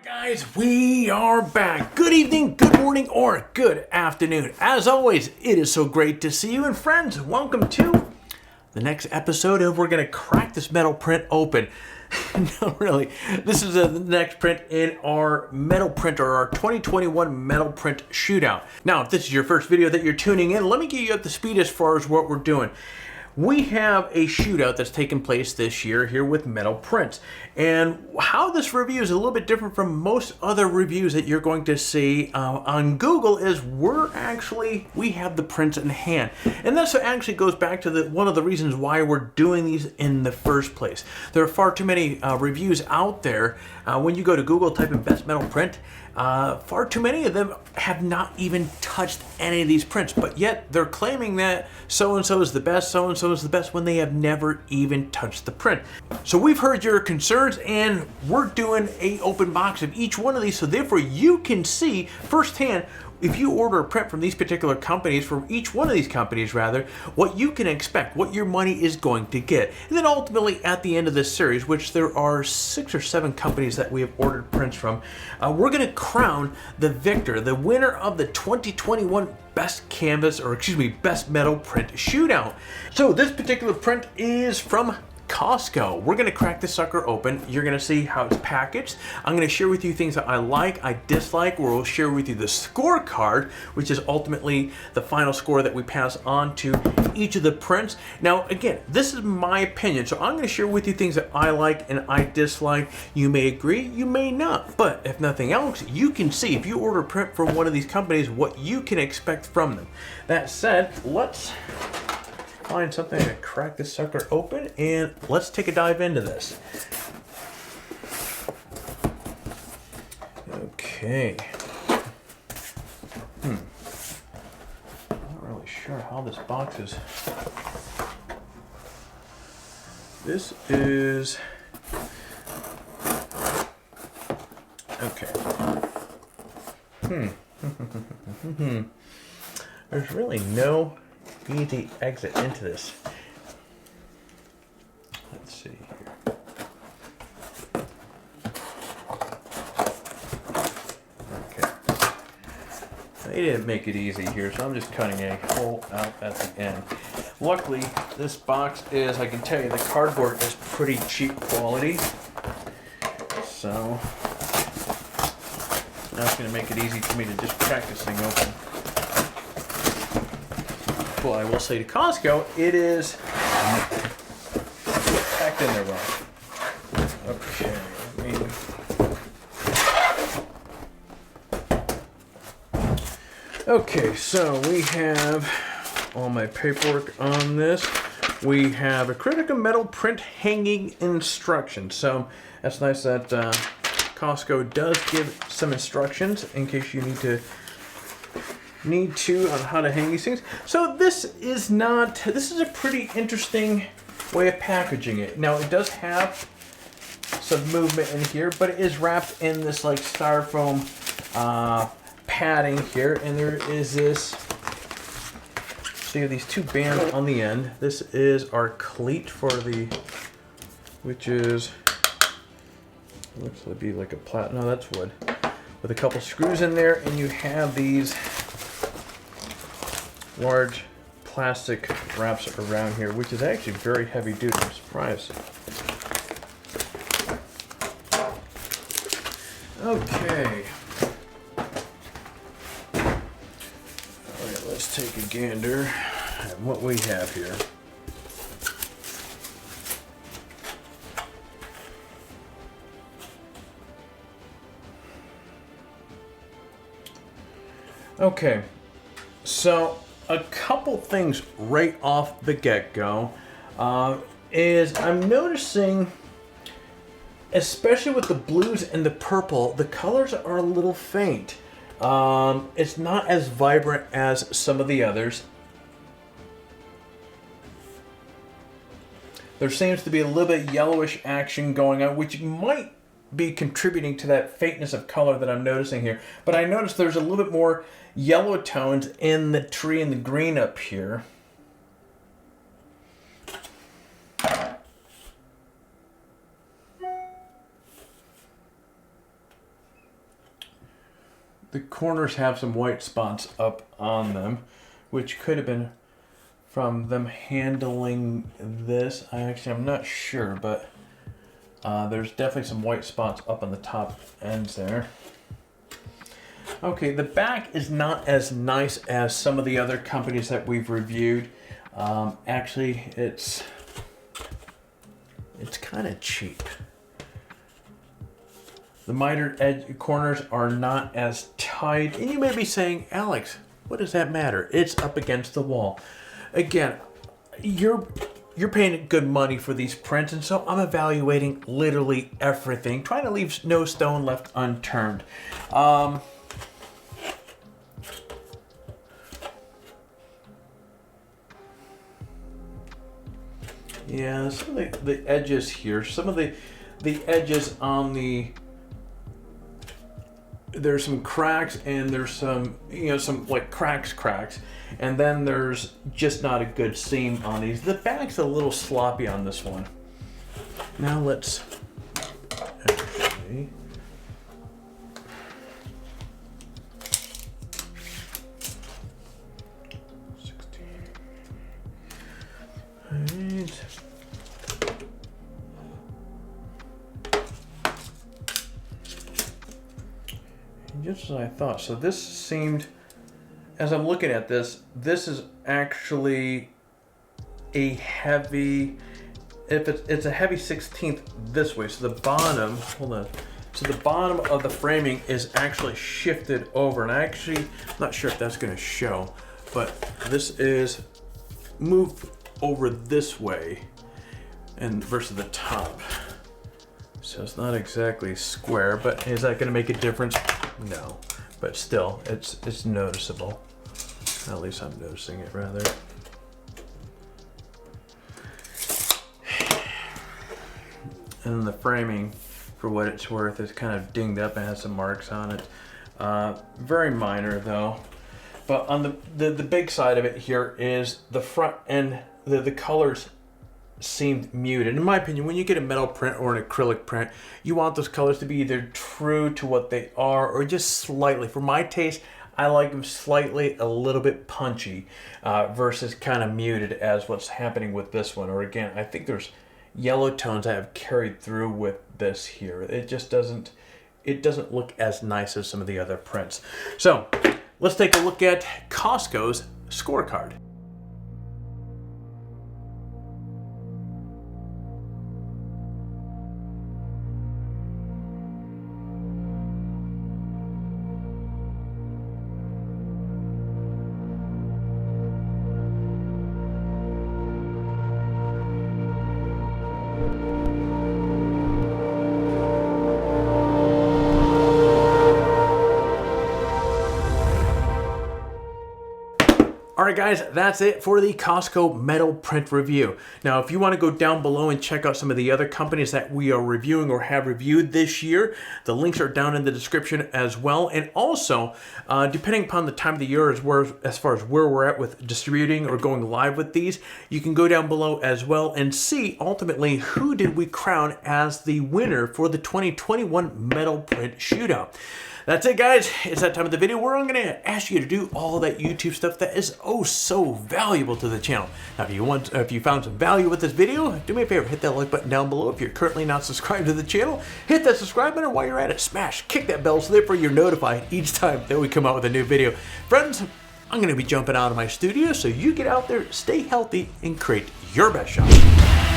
Guys, we are back. Good evening, good morning, or good afternoon. As always, it is so great to see you. And friends, welcome to the next episode of We're going to crack this metal print open. No, really. This is the next print in our metal print, or our 2021 Metal Print Shootout. Now, if this is your first video that you're tuning in, let me get you up to speed as far as what we're doing. We have a shootout that's taken place this year here with Metal Print. And how this review is a little bit different from most other reviews that you're going to see on Google is we have the prints in hand. And this actually goes back to one of the reasons why we're doing these in the first place. There are far too many reviews out there. When you go to Google, type in best metal print, far too many of them have not even touched any of these prints, but yet they're claiming that so-and-so is the best, so-and-so is the best, when they have never even touched the print. So we've heard your concerns, and we're doing an open box of each one of these, so therefore you can see firsthand, if you order a print from these particular companies, from each one of these companies rather, what you can expect, what your money is going to get. And then ultimately at the end of this series, which there are 6 or 7 companies that we have ordered prints from, we're going to crown the victor, the winner of the 2021 Best Canvas, or excuse me, Best Metal Print Shootout. So this particular print is from CostCo. We're going to crack this sucker open. You're going to see how it's packaged. I'm going to share with you things that I like, I dislike. We'll share with you the scorecard, which is ultimately the final score that we pass on to each of the prints. Now, again, this is my opinion, so I'm going to share with you things that I like and I dislike. You may agree, you may not, but if nothing else, you can see if you order a print from one of these companies what you can expect from them. That said, let's find something to crack this sucker open, and let's take a dive into this. Okay. I'm not really sure how this box is. This is okay. There's really no easy exit into this. Let's see here. Okay. They didn't make it easy here, so I'm just cutting a hole out at the end. Luckily, this box is, I can tell you, the cardboard is pretty cheap quality. So that's going to make it easy for me to just crack this thing open. Well, I will say to Costco, it is packed in there well. Okay, so we have all my paperwork on this. We have a critical metal print hanging instructions. So that's nice that Costco does give some instructions in case you need to on how to hang these things. So this is a pretty interesting way of packaging it. Now it does have some movement in here, but it is wrapped in this like styrofoam padding here, and there is this, so you have these 2 bands on the end. This is our cleat for which is, looks to be like a no, that's wood, with a couple screws in there, and you have these large plastic wraps around here, which is actually very heavy duty. I'm surprised. Okay. Alright, let's take a gander at what we have here. Okay, so a couple things right off the get-go is I'm noticing, especially with the blues and the purple, the colors are a little faint. It's not as vibrant as some of the others. There seems to be a little bit yellowish action going on, which might be contributing to that faintness of color that I'm noticing here. But I noticed there's a little bit more yellow tones in the tree and the green up here. the corners have some white spots up on them, which could have been from them handling this. I'm not sure, but there's definitely some white spots up on the top ends there. Okay, the back is not as nice as some of the other companies that we've reviewed. Actually, it's kind of cheap. The miter edge corners are not as tight, and you may be saying, Alex, what does that matter? It's up against the wall. Again, you're paying good money for these prints, and so I'm evaluating literally everything, trying to leave no stone left unturned. Yeah, some of the edges here, some of the edges on the, there's some cracks, and there's some, some like cracks, and then there's just not a good seam on these. The back's a little sloppy on this one. Now let's actually, just as I thought. So this seemed, as I'm looking at this is actually a heavy, it's a heavy 16th this way. So the bottom, hold on. So the bottom of the framing is actually shifted over, and I'm not sure if that's going to show, but this is moved over this way and versus the top. So it's not exactly square, but is that going to make a difference? No, but still, it's noticeable. At least I'm noticing it, rather. And the framing, for what it's worth, is kind of dinged up and has some marks on it. Very minor, though. But on the big side of it here is the front end, the colors seemed muted. In my opinion, when you get a metal print or an acrylic print, you want those colors to be either true to what they are or just slightly. For my taste, I like them slightly a little bit punchy versus kind of muted as what's happening with this one. Or again, I think there's yellow tones I have carried through with this here. It just doesn't look as nice as some of the other prints. So let's take a look at CostCo's scorecard. Alright guys, that's it for the CostCo Metal Print review. Now if you want to go down below and check out some of the other companies that we are reviewing or have reviewed this year, the links are down in the description as well. And also, depending upon the time of the year as far as where we're at with distributing or going live with these, you can go down below as well and see ultimately who did we crown as the winner for the 2021 Metal Print Shootout. That's it guys, it's that time of the video where I'm going to ask you to do all that YouTube stuff that is oh so valuable to the channel. Now if you found some value with this video, do me a favor, hit that like button down below. If you're currently not subscribed to the channel, hit that subscribe button, and while you're at it, kick that bell so therefore you're notified each time that we come out with a new video. Friends, I'm going to be jumping out of my studio, so you get out there, stay healthy, and create your best shot.